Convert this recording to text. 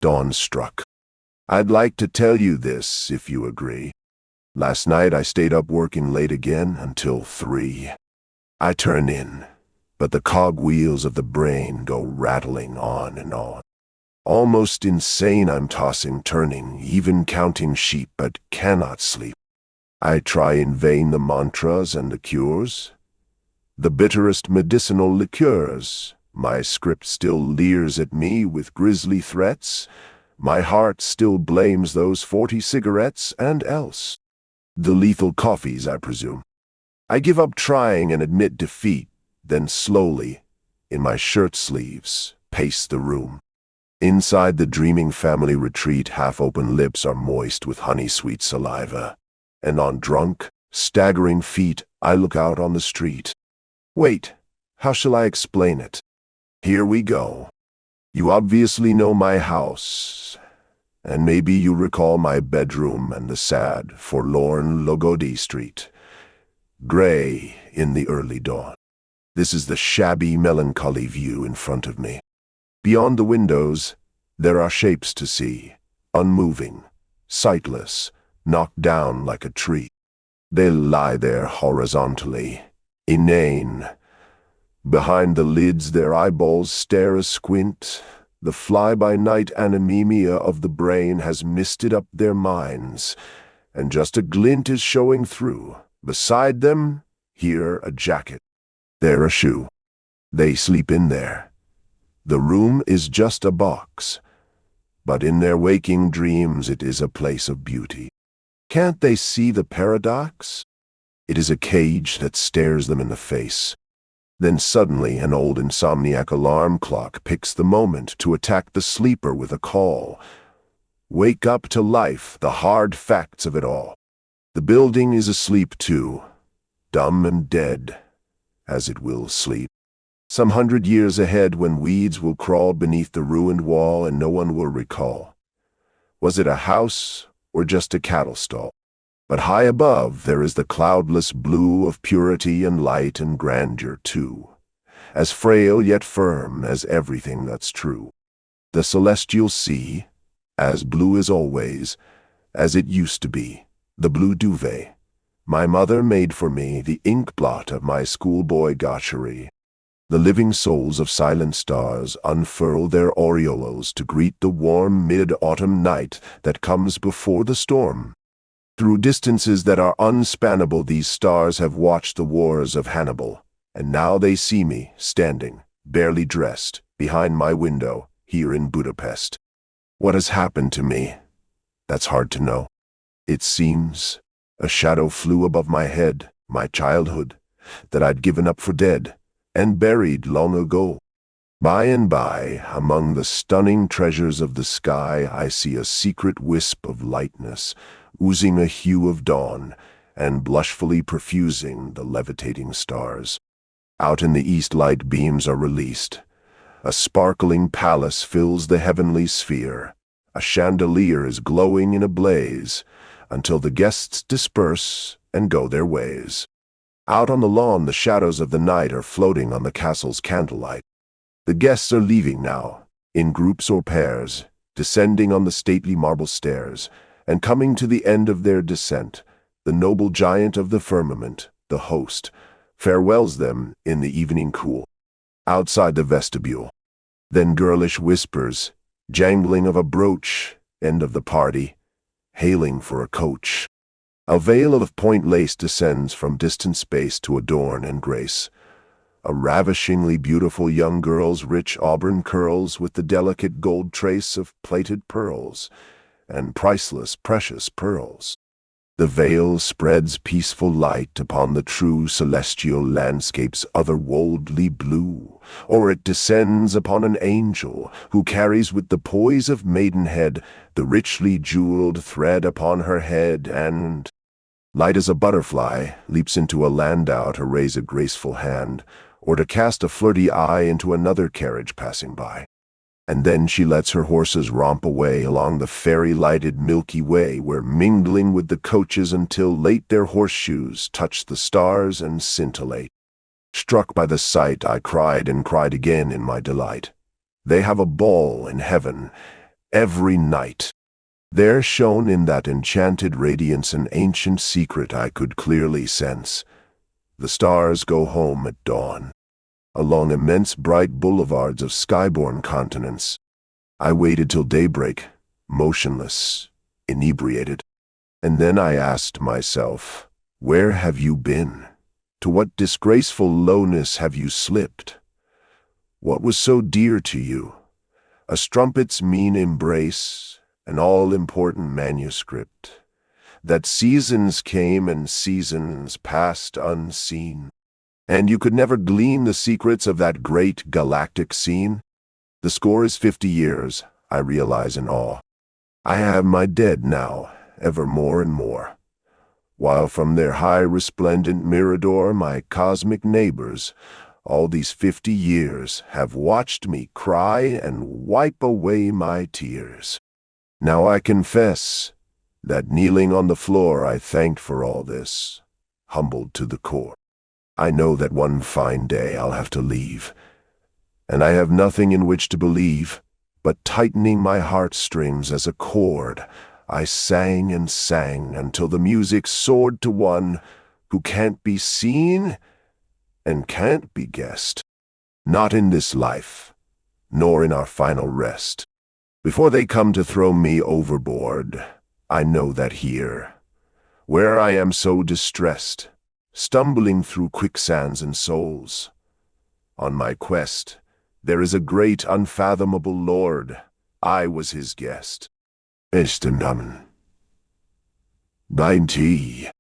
Dawnstruck. I'd like to tell you this, if you agree. Last night I stayed up working late again until 3. I turn in, but the cogwheels of the brain go rattling on and on. Almost insane, I'm tossing, turning, even counting sheep, but cannot sleep. I try in vain the mantras and the cures, the bitterest medicinal liqueurs. My script still leers at me with grisly threats. My heart still blames those 40 cigarettes and else. The lethal coffees, I presume. I give up trying and admit defeat, then slowly, in my shirt sleeves, pace the room. Inside the dreaming family retreat, half-open lips are moist with honey-sweet saliva. And on drunk, staggering feet, I look out on the street. Wait, how shall I explain it? Here we go. You obviously know my house, and maybe you recall my bedroom and the sad, forlorn Logodi Street. Gray in the early dawn. This is the shabby, melancholy view in front of me. Beyond the windows, there are shapes to see, unmoving, sightless, knocked down like a tree. They lie there horizontally, inane. Behind the lids their eyeballs stare asquint. The fly-by-night anemia of the brain has misted up their minds, and just a glint is showing through. Beside them, here a jacket, there a shoe. They sleep in there. The room is just a box, but in their waking dreams it is a place of beauty. Can't they see the paradox? It is a cage that stares them in the face. Then suddenly an old insomniac alarm clock picks the moment to attack the sleeper with a call. Wake up to life, the hard facts of it all. The building is asleep too, dumb and dead, as it will sleep. Some 100 years ahead, when weeds will crawl beneath the ruined wall and no one will recall. Was it a house or just a cattle stall? But high above there is the cloudless blue of purity and light and grandeur too, as frail yet firm as everything that's true. The celestial sea, as blue as always, as it used to be, the blue duvet. My mother made for me the ink blot of my schoolboy gaucherie. The living souls of silent stars unfurl their aureoles to greet the warm mid-autumn night that comes before the storm. Through distances that are unspannable, these stars have watched the wars of Hannibal, and now they see me, standing, barely dressed, behind my window, here in Budapest. What has happened to me? That's hard to know. It seems a shadow flew above my head, my childhood, that I'd given up for dead, and buried long ago. By and by, among the stunning treasures of the sky, I see a secret wisp of lightness, oozing a hue of dawn, and blushfully perfusing the levitating stars. Out in the east, light beams are released. A sparkling palace fills the heavenly sphere. A chandelier is glowing in a blaze, until the guests disperse and go their ways. Out on the lawn, the shadows of the night are floating on the castle's candlelight. The guests are leaving now, in groups or pairs, descending on the stately marble stairs, and coming to the end of their descent, the noble giant of the firmament, the host, farewells them in the evening cool. Outside the vestibule, then girlish whispers, jangling of a brooch, end of the party, hailing for a coach. A veil of point lace descends from distant space to adorn and grace a ravishingly beautiful young girl's rich auburn curls with the delicate gold trace of plaited pearls and priceless precious pearls. The veil spreads peaceful light upon the true celestial landscape's otherworldly blue, or it descends upon an angel who carries with the poise of maidenhead the richly jeweled thread upon her head and, light as a butterfly, leaps into a landau to raise a graceful hand, or to cast a flirty eye into another carriage passing by. And then she lets her horses romp away along the fairy-lighted Milky Way, where mingling with the coaches until late their horseshoes touch the stars and scintillate. Struck by the sight, I cried and cried again in my delight. They have a ball in heaven, every night. There shone in that enchanted radiance an ancient secret I could clearly sense. The stars go home at dawn, along immense bright boulevards of skyborne continents. I waited till daybreak, motionless, inebriated. And then I asked myself, where have you been? To what disgraceful lowness have you slipped? What was so dear to you? A strumpet's mean embrace, an all-important manuscript, that seasons came and seasons passed unseen, and you could never glean the secrets of that great galactic scene? The score is 50 years, I realize in awe. I have my dead now, ever more and more, while from their high resplendent mirador my cosmic neighbors, all these 50 years, have watched me cry and wipe away my tears. Now I confess that kneeling on the floor I thanked for all this, humbled to the core. I know that one fine day I'll have to leave, and I have nothing in which to believe, but tightening my heartstrings as a cord, I sang and sang until the music soared to one who can't be seen and can't be guessed. Not in this life, nor in our final rest. Before they come to throw me overboard, I know that here, where I am so distressed, stumbling through quicksands and souls, on my quest, there is a great unfathomable Lord. I was his guest. Beste Namen. Dein Tee.